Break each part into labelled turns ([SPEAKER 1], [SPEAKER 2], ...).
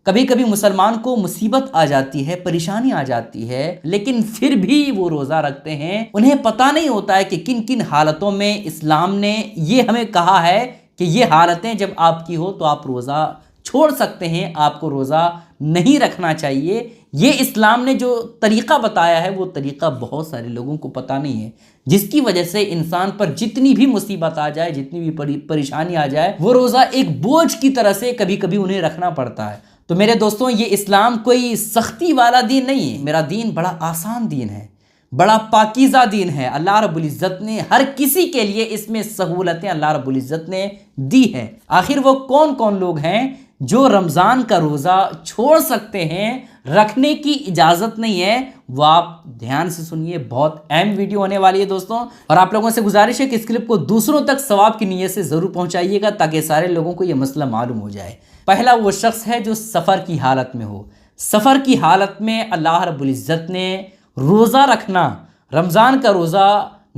[SPEAKER 1] कभी कभी मुसलमान को मुसीबत आ जाती है, परेशानी आ जाती है, लेकिन फिर भी वो रोज़ा रखते हैं। उन्हें पता नहीं होता है कि किन किन हालतों में इस्लाम ने ये हमें कहा है कि ये हालतें जब आपकी हो तो आप रोज़ा छोड़ सकते हैं, आपको रोज़ा नहीं रखना चाहिए। ये इस्लाम ने जो तरीक़ा बताया है वो तरीक़ा बहुत सारे लोगों को पता नहीं है, जिसकी वजह से इंसान पर जितनी भी मुसीबत आ जाए, जितनी भी परेशानी आ जाए, वो रोज़ा एक बोझ की तरह से कभी कभी उन्हें रखना पड़ता है। तो मेरे दोस्तों, ये इस्लाम कोई सख्ती वाला दीन नहीं है। मेरा दीन बड़ा आसान दीन है, बड़ा पाकीज़ा दीन है। अल्लाह रब्बुल इज़्ज़त ने हर किसी के लिए इसमें सहूलतें अल्लाह रब्बुल इज़्ज़त ने दी है। आखिर वो कौन कौन लोग हैं जो रमज़ान का रोज़ा छोड़ सकते हैं, रखने की इजाज़त नहीं है? वो आप ध्यान से सुनिए, बहुत अहम वीडियो होने वाली है दोस्तों। और आप लोगों से गुजारिश है कि इस क्लिप को दूसरों तक सवाब की नीयत से ज़रूर पहुंचाइएगा, ताकि सारे लोगों को ये मसला मालूम हो जाए। पहला वो शख्स है जो सफ़र की हालत में हो। सफ़र की हालत में अल्लाह रब्बुल इज़्ज़त ने रोज़ा रखना, रमज़ान का रोज़ा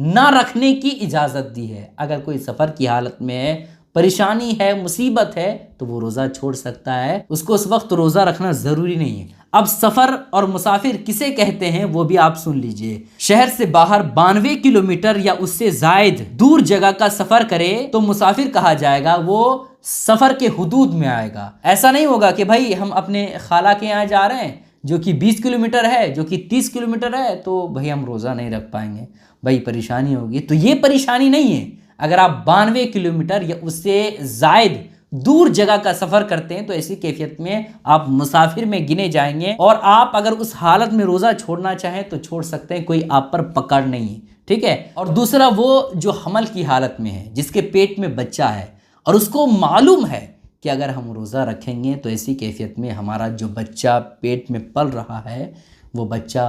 [SPEAKER 1] ना रखने की इजाज़त दी है। अगर कोई सफ़र की हालत में है, परेशानी है, मुसीबत है, तो वो रोज़ा छोड़ सकता है, उसको उस वक्त रोज़ा रखना ज़रूरी नहीं है। अब सफ़र और मुसाफिर किसे कहते हैं वो भी आप सुन लीजिए। शहर से बाहर 92 किलोमीटर या उससे ज़ायद दूर जगह का सफ़र करे तो मुसाफिर कहा जाएगा, वो सफ़र के हुदूद में आएगा। ऐसा नहीं होगा कि भाई हम अपने खाला के यहाँ जा रहे हैं जो कि 20 किलोमीटर है, जो कि 30 किलोमीटर है, तो भाई हम रोज़ा नहीं रख पाएंगे, भाई परेशानी होगी। तो ये परेशानी नहीं है। अगर आप 92 किलोमीटर या उससे ज़ायद दूर जगह का सफ़र करते हैं तो ऐसी कैफियत में आप मुसाफिर में गिने जाएंगे, और आप अगर उस हालत में रोज़ा छोड़ना चाहें तो छोड़ सकते हैं, कोई आप पर पकड़ नहीं है, ठीक है। और दूसरा वो जो हमल की हालत में है, जिसके पेट में बच्चा है और उसको मालूम है कि अगर हम रोज़ा रखेंगे तो ऐसी कैफियत में हमारा जो बच्चा पेट में पल रहा है वो बच्चा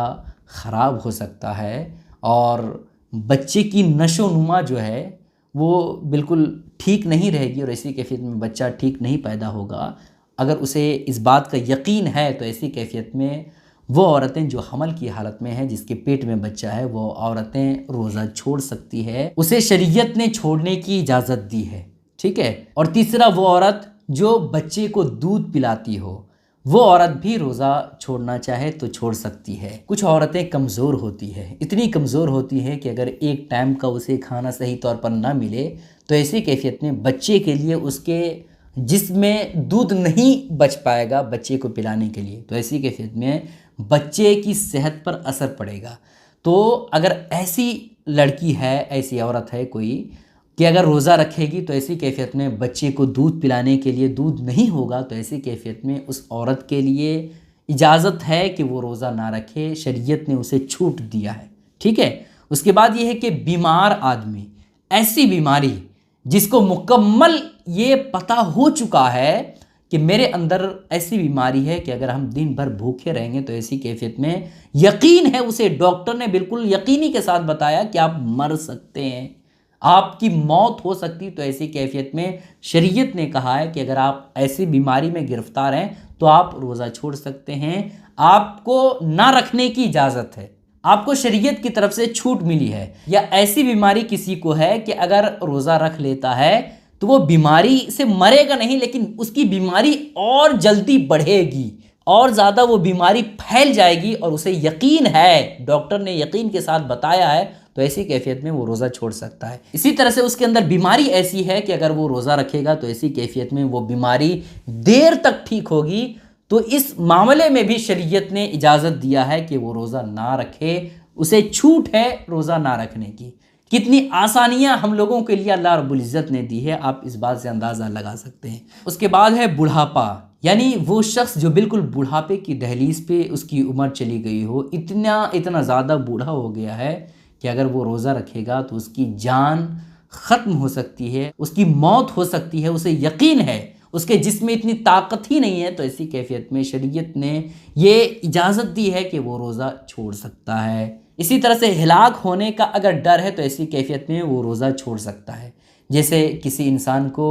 [SPEAKER 1] ख़राब हो सकता है, और बच्चे की नशोनुमा जो है वो बिल्कुल ठीक नहीं रहेगी, और ऐसी कैफियत में बच्चा ठीक नहीं पैदा होगा। अगर उसे इस बात का यकीन है तो ऐसी कैफियत में वो औरतें जो हमल की हालत में हैं, जिसके पेट में बच्चा है, वो औरतें रोज़ा छोड़ सकती है। उसे शरीयत ने छोड़ने की इजाज़त दी है, ठीक है। और तीसरा वो औरत जो बच्चे को दूध पिलाती हो, वो औरत भी रोज़ा छोड़ना चाहे तो छोड़ सकती है। कुछ औरतें कमज़ोर होती है, इतनी कमज़ोर होती है कि अगर एक टाइम का उसे खाना सही तौर पर ना मिले तो ऐसी कैफियत में बच्चे के लिए उसके जिसमें दूध नहीं बच पाएगा बच्चे को पिलाने के लिए, तो ऐसी कैफियत में बच्चे की सेहत पर असर पड़ेगा। तो अगर ऐसी लड़की है, ऐसी औरत है कोई कि अगर रोज़ा रखेगी तो ऐसी कैफियत में बच्चे को दूध पिलाने के लिए दूध नहीं होगा, तो ऐसी कैफियत में उस औरत के लिए इजाज़त है कि वो रोज़ा ना रखे, शरीयत ने उसे छूट दिया है, ठीक है। उसके बाद ये है कि बीमार आदमी, ऐसी बीमारी जिसको मुकम्मल ये पता हो चुका है कि मेरे अंदर ऐसी बीमारी है कि अगर हम दिन भर भूखे रहेंगे तो ऐसी कैफियत में यकीन है, उसे डॉक्टर ने बिल्कुल यकीनी के साथ बताया कि आप मर सकते हैं, आपकी मौत हो सकती, तो ऐसी कैफियत में शरीयत ने कहा है कि अगर आप ऐसी बीमारी में गिरफ्तार हैं तो आप रोज़ा छोड़ सकते हैं। आपको ना रखने की इजाज़त है, आपको शरीयत की तरफ से छूट मिली है। या ऐसी बीमारी किसी को है कि अगर रोज़ा रख लेता है तो वो बीमारी से मरेगा नहीं, लेकिन उसकी बीमारी और जल्दी बढ़ेगी, और ज़्यादा वो बीमारी फैल जाएगी, और उसे यकीन है, डॉक्टर ने यकीन के साथ बताया है, तो ऐसी कैफियत में वो रोज़ा छोड़ सकता है। इसी तरह से उसके अंदर बीमारी ऐसी है कि अगर वो रोज़ा रखेगा तो ऐसी कैफियत में वो बीमारी देर तक ठीक होगी, तो इस मामले में भी शरीयत ने इजाज़त दिया है कि वो रोज़ा ना रखे, उसे छूट है रोज़ा ना रखने की। कितनी आसानियां हम लोगों के लिए अल्लाह रब्बुल इज़्ज़त ने दी है, आप इस बात से अंदाज़ा लगा सकते हैं। उसके बाद है बुढ़ापा, यानी वो शख्स जो बिल्कुल बुढ़ापे की दहलीज पे उसकी उम्र चली गई हो, इतना ज़्यादा बूढ़ा हो गया है कि अगर वो रोज़ा रखेगा तो उसकी जान ख़त्म हो सकती है, उसकी मौत हो सकती है, उसे यकीन है, उसके जिस्म में इतनी ताकत ही नहीं है, तो ऐसी कैफियत में शरीयत ने ये इजाज़त दी है कि वो रोज़ा छोड़ सकता है। इसी तरह से हिलाक होने का अगर डर है तो ऐसी कैफियत में वो रोज़ा छोड़ सकता है। जैसे किसी इंसान को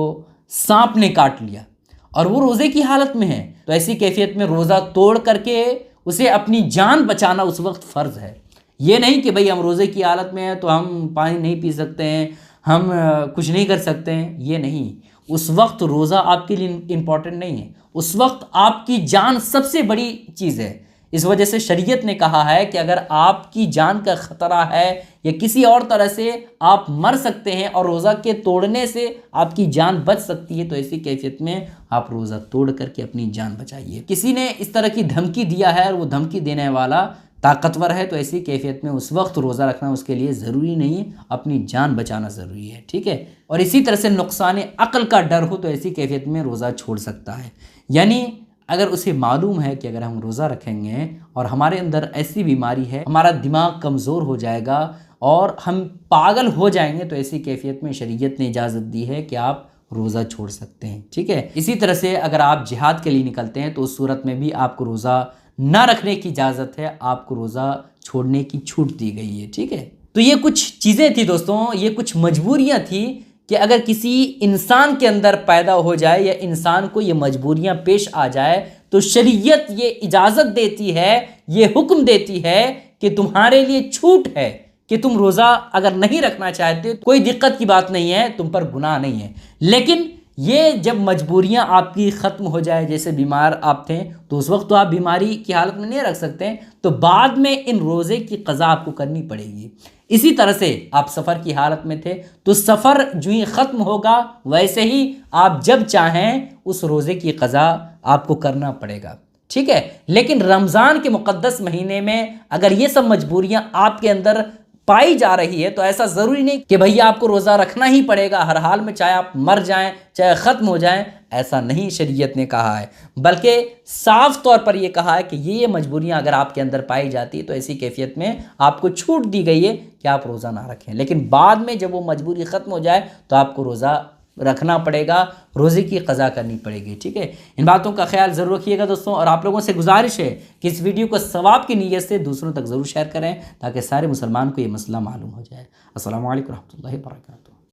[SPEAKER 1] सांप ने काट लिया और वो रोज़े की हालत में है, तो ऐसी कैफियत में रोज़ा तोड़ करके उसे अपनी जान बचाना उस वक्त फ़र्ज़ है। ये नहीं कि भाई हम रोज़े की हालत में हैं तो हम पानी नहीं पी सकते हैं, हम कुछ नहीं कर सकते हैं, ये नहीं। उस वक्त रोज़ा आपके लिए इम्पॉर्टेंट नहीं है, उस वक्त आपकी जान सबसे बड़ी चीज़ है। इस वजह से शरीयत ने कहा है कि अगर आपकी जान का ख़तरा है या किसी और तरह से आप मर सकते हैं और रोज़ा के तोड़ने से आपकी जान बच सकती है, तो ऐसी कैफियत में आप रोज़ा तोड़ करके अपनी जान बचाइए। किसी ने इस तरह की धमकी दिया है और वो धमकी देने वाला ताकतवर है, तो ऐसी कैफियत में उस वक्त रोज़ा रखना उसके लिए ज़रूरी नहीं है, अपनी जान बचाना ज़रूरी है। ठीक है। और इसी तरह से नुकसान अक्ल का डर हो तो ऐसी कैफियत में रोज़ा छोड़ सकता है। यानी अगर उसे मालूम है कि अगर हम रोज़ा रखेंगे और हमारे अंदर ऐसी बीमारी है, हमारा दिमाग कमज़ोर हो जाएगा और हम पागल हो जाएंगे, तो ऐसी कैफियत में शरीयत ने इजाज़त दी है कि आप रोज़ा छोड़ सकते हैं। ठीक है। इसी तरह से अगर आप जिहाद के लिए निकलते हैं तो उस सूरत में भी आपको रोज़ा ना रखने की इजाज़त है, आपको रोज़ा छोड़ने की छूट दी गई है। ठीक है। तो ये कुछ चीज़ें थी दोस्तों, ये कुछ मजबूरियाँ थी कि अगर किसी इंसान के अंदर पैदा हो जाए या इंसान को ये मजबूरियां पेश आ जाए तो शरीयत ये इजाज़त देती है, ये हुक्म देती है कि तुम्हारे लिए छूट है कि तुम रोज़ा अगर नहीं रखना चाहते, कोई दिक्कत की बात नहीं है, तुम पर गुनाह नहीं है। लेकिन ये जब मजबूरियां आपकी ख़त्म हो जाए, जैसे बीमार आप थे तो उस वक्त तो आप बीमारी की हालत में नहीं रख सकते, तो बाद में इन रोज़े की क़ज़ा आपको करनी पड़ेगी। इसी तरह से आप सफ़र की हालत में थे तो सफ़र जो ही ख़त्म होगा वैसे ही आप जब चाहें उस रोज़े की क़ज़ा आपको करना पड़ेगा। ठीक है। लेकिन रमज़ान के मुक़द्दस महीने में अगर ये सब मजबूरियां आपके अंदर पाई जा रही है तो ऐसा ज़रूरी नहीं कि भैया आपको रोज़ा रखना ही पड़ेगा हर हाल में, चाहे आप मर जाएं चाहे ख़त्म हो जाएं, ऐसा नहीं शरीयत ने कहा है। बल्कि साफ तौर पर यह कहा है कि ये मजबूरियां अगर आपके अंदर पाई जाती है तो ऐसी कैफियत में आपको छूट दी गई है कि आप रोज़ा ना रखें। लेकिन बाद में जब वो मजबूरी ख़त्म हो जाए तो आपको रोज़ा रखना पड़ेगा, रोज़े की क़ज़ा करनी पड़ेगी। ठीक है। इन बातों का ख्याल ज़रूर रखिएगा दोस्तों, और आप लोगों से गुजारिश है कि इस वीडियो को सवाब की नीयत से दूसरों तक ज़रूर शेयर करें ताकि सारे मुसलमान को ये मसला मालूम हो जाए। अस्सलामु अलैकुम रहमतुल्लाहि व बरकातुहू।